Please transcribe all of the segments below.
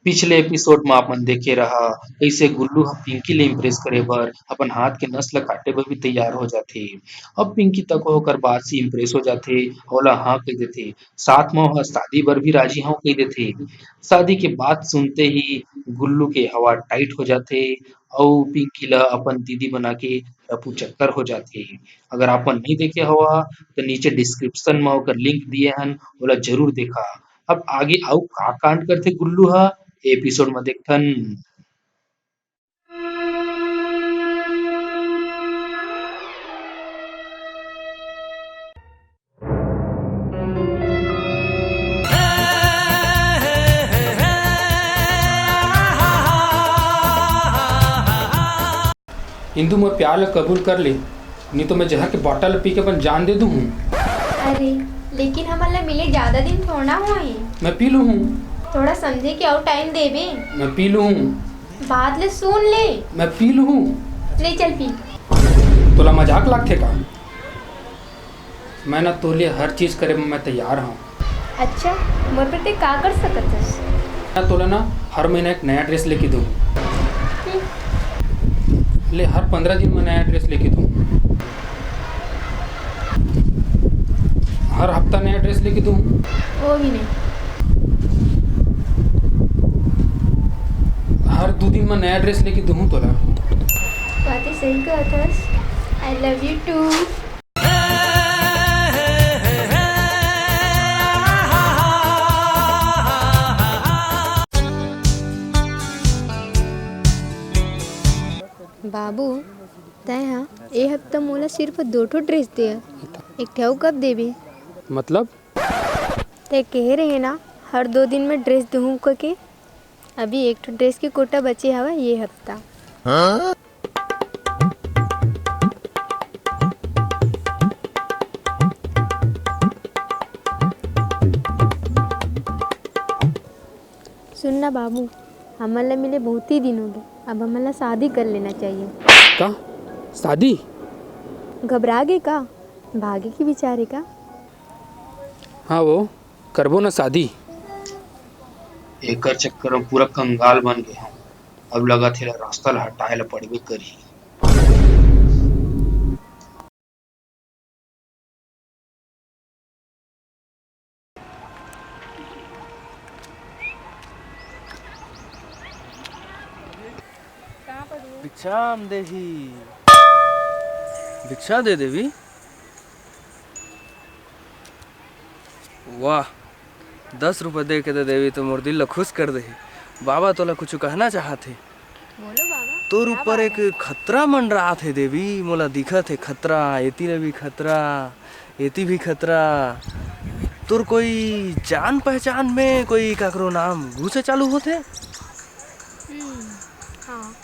पिछले एपिसोड में अपन देखे रहा कैसे गुल्लू ह पिंकी ले इम्प्रेस करे बर अपन हाथ के नस ल काटे बर भी तैयार हो जाथे। अब पिंकी तक ओकर बात से इम्प्रेस हो जाथे, ओला हाँ कह देथे। साथ म ओहा शादी बर भी राजी हव कह देथे। शादी के बात सुनते ही गुल्लू के हवा टाइट हो जाथे अउ पिंकी ल अपन दीदी बना के रफू चक्कर हो जाथे। अगर आपन नहीं देखे हवा तो नीचे डिस्क्रिप्शन में ओकर लिंक दिए हन, ओला जरूर देखा। अब आगे अउ का कांड करथे गुल्लू ह एपिसोड में देखथन। इंदु मैं प्यार ला कबूल कर ले, नहीं तो मैं जहर के बॉटल पी के अपन जान दे दूँ। अरे लेकिन हमला मिले ज्यादा दिन थोड़ा हुआ है। मैं पी लूँ। थोड़ा समझे कि और टाइम देबे। मैं पी लूँ। बात ले सुन ले। मैं पी लूँ। ले चल पी। तोला मजाक लगथे का? मैं ना तो लिए हर चीज करे में मैं तैयार हूँ। अच्छा मोर पे ते का कर सकत हस? मैं तोला ना हर महीना एक नया ड्रेस लेके दूँ। ले हर 15 दिन में नया ड्रेस लेके दूँ। हर हफ्ता नया ड्रेस लेके दूँ। वो भी नहीं। हर 2 दिन में नया ड्रेस लेके दूँ तोला। बातें सही कहत हस। I love you too. बाबू तय हाँ ए हफ्ता मोला सिर्फ 2 ठो ड्रेस दे। एक ठे कब देबे? मतलब ते कह रहे ना हर 2 दिन में ड्रेस दूँ के। अभी एक ठो ड्रेस के कोटा बचे हवा ये हफ्ता। सुनना बाबू, हमला मिले बहुत ही दिन हो गए। अब हमला शादी कर लेना चाहिए। का शादी? घबरा गए का? भागे की विचारे का? हाँ वो करबो ना शादी। एकर चक्कर में पूरा कंगाल बन गए हूँ। अब लगा थे रास्ता ला हटाए ला पड़बे करी। भिक्षाम देही। भिक्षा दे देवी। वाह 10 रुपये दे के दे देवी तो मोर दिल ला खुश कर दे। बाबा तोला कुछ कहना चाहत है? बोलो बाबा। तोर ऊपर एक खतरा मंडरा थे देवी। मोला दिखत है खतरा। एती ले भी खतरा, एती भी खतरा। तोर कोई जान पहचान में कोई काकरो नाम घू से चालू होते? हाँ।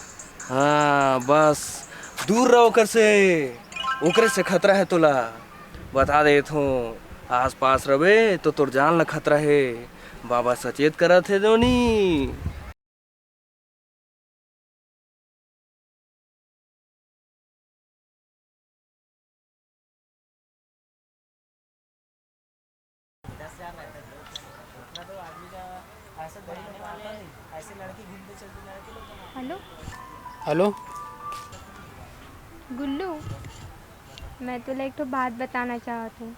हाँ बस दूर रहो ओकर से। ओकरे से खतरा है तोला बता देत हूँ। आस पास रहे तो तोर जान ला खतरा है। बाबा सचेत करत है दोनी। हेलो हेलो गुल्लू, मैं तो एक तो बात बताना चाहत हूँ।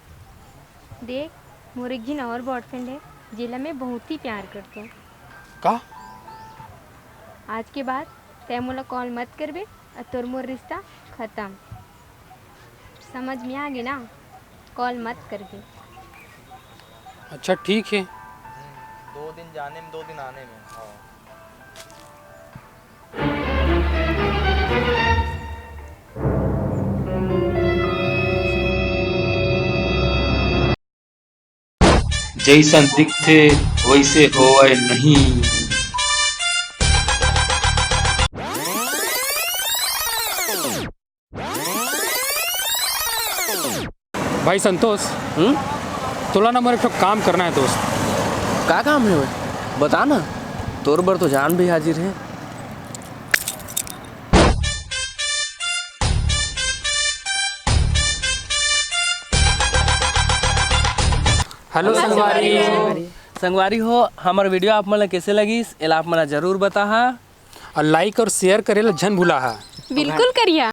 देख मोर एक जिन और बॉयफ्रेंड है जिला मैं बहुत ही प्यार करती हूँ। का? आज के बाद तय मोला कॉल मत करबे और तोर मोर रिश्ता खत्म। समझ में आ गए ना? कॉल मत करबे। अच्छा ठीक है। 2 दिन जाने में 2 दिन आने में। हाँ। जैसन दिखथे वैसे होवे नहीं। भाई संतोष, तोला ना मोर एक ठो काम करना है दोस्त। का काम है वे? बता ना। तोर बर तो जान भी हाजिर है। हेलो संगवारी। संगवारी हो हमार वीडियो आप मन ला कैसे लगिस एला आप मन ला जरूर बताहा और लाइक और शेयर करेला झन भुलाहा। बिल्कुल करिया।